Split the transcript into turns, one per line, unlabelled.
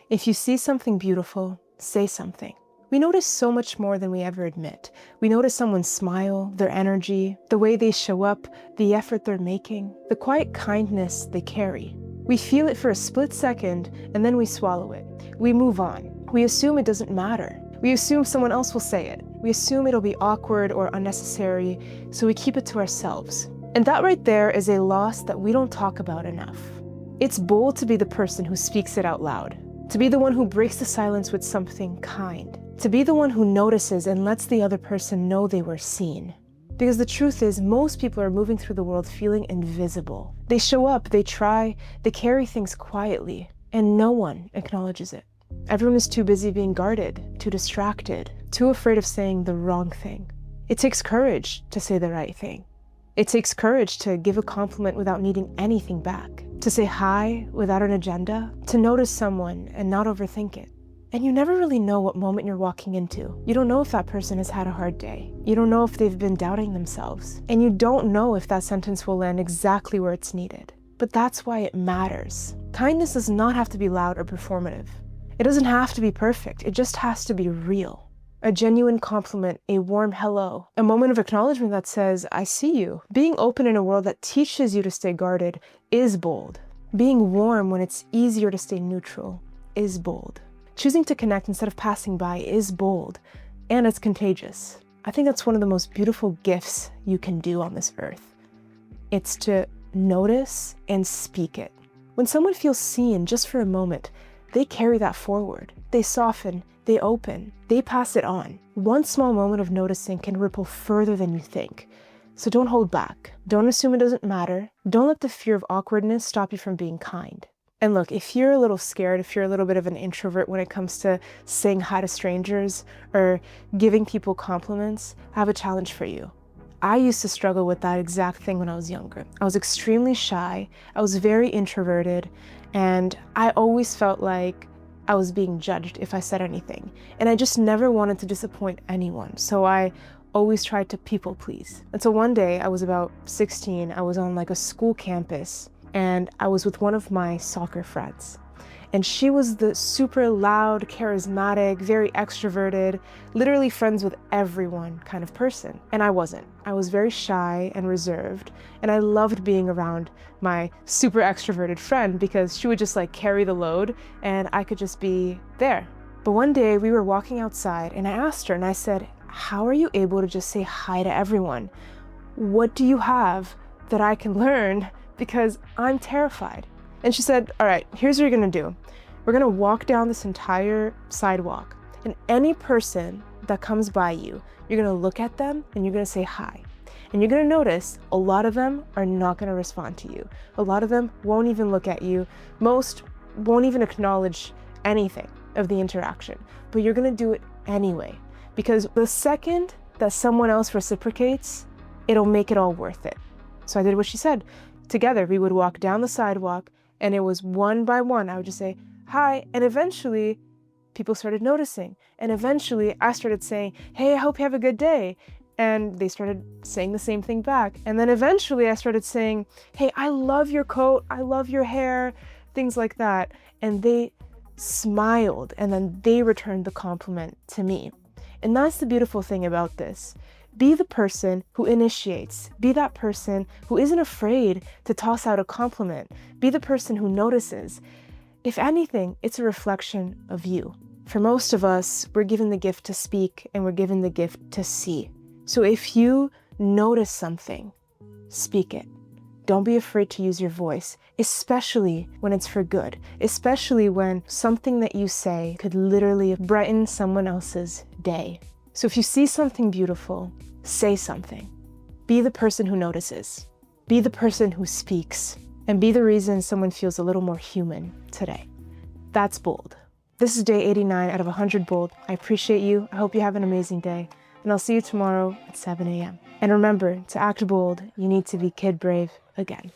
If you see something beautiful, say something. We notice so much more than we ever admit. We notice someone's smile, their energy, the way they show up, the effort they're making, the quiet kindness they carry. We feel it for a split second, and then we swallow it. We move on. We assume it doesn't matter. We assume someone else will say it. We assume it'll be awkward or unnecessary, so we keep it to ourselves. And that right there is a loss that we don't talk about enough. It's bold to be the person who speaks it out loud, to be the one who breaks the silence with something kind, to be the one who notices and lets the other person know they were seen. Because the truth is, most people are moving through the world feeling invisible. They show up, they try, they carry things quietly, and no one acknowledges it. Everyone is too busy being guarded, too distracted, too afraid of saying the wrong thing. It takes courage to say the right thing. It takes courage to give a compliment without needing anything back, to say hi without an agenda, to notice someone and not overthink it. And you never really know what moment you're walking into. You don't know if that person has had a hard day. You don't know if they've been doubting themselves. And you don't know if that sentence will land exactly where it's needed. But that's why it matters. Kindness does not have to be loud or performative. It doesn't have to be perfect. It just has to be real. A genuine compliment, a warm hello, a moment of acknowledgement that says, I see you. Being open in a world that teaches you to stay guarded is bold. Being warm when it's easier to stay neutral is bold. Choosing to connect instead of passing by is bold, and it's contagious. I think that's one of the most beautiful gifts you can do on this earth. It's to notice and speak it. When someone feels seen just for a moment, they carry that forward. They soften, they open, they pass it on. One small moment of noticing can ripple further than you think. So don't hold back. Don't assume it doesn't matter. Don't let the fear of awkwardness stop you from being kind. And look, if you're a little scared, if you're a little bit of an introvert when it comes to saying hi to strangers or giving people compliments, I have a challenge for you. I used to struggle with that exact thing when I was younger. I was extremely shy, I was very introverted, and I always felt like I was being judged if I said anything. And I just never wanted to disappoint anyone, so I always tried to people please. And so one day, I was about 16, I was on like a school campus, and I was with one of my soccer friends. And she was the super loud, charismatic, very extroverted, literally friends with everyone kind of person. And I wasn't. I was very shy and reserved. And I loved being around my super extroverted friend because she would just like carry the load and I could just be there. But one day we were walking outside and I asked her and I said, how are you able to just say hi to everyone? What do you have that I can learn? Because I'm terrified. And she said, all right, here's what you're gonna do. We're gonna walk down this entire sidewalk, and any person that comes by you, you're gonna look at them and you're gonna say hi. And you're gonna notice a lot of them are not gonna respond to you. A lot of them won't even look at you. Most won't even acknowledge anything of the interaction, but you're gonna do it anyway. Because the second that someone else reciprocates, it'll make it all worth it. So I did what she said. Together, we would walk down the sidewalk, and it was one by one. I would just say, hi, and eventually, people started noticing. And eventually, I started saying, hey, I hope you have a good day. And they started saying the same thing back. And then eventually, I started saying, hey, I love your coat, I love your hair, things like that. And they smiled, and then they returned the compliment to me. And that's the beautiful thing about this. Be the person who initiates. Be that person who isn't afraid to toss out a compliment. Be the person who notices. If anything, it's a reflection of you. For most of us, we're given the gift to speak and we're given the gift to see. So if you notice something, speak it. Don't be afraid to use your voice, especially when it's for good, especially when something that you say could literally brighten someone else's day. So if you see something beautiful, say something. Be the person who notices. Be the person who speaks. And be the reason someone feels a little more human today. That's bold. This is day 89 out of 100 bold. I appreciate you. I hope you have an amazing day. And I'll see you tomorrow at 7 a.m. And remember, to act bold, you need to be kid brave again.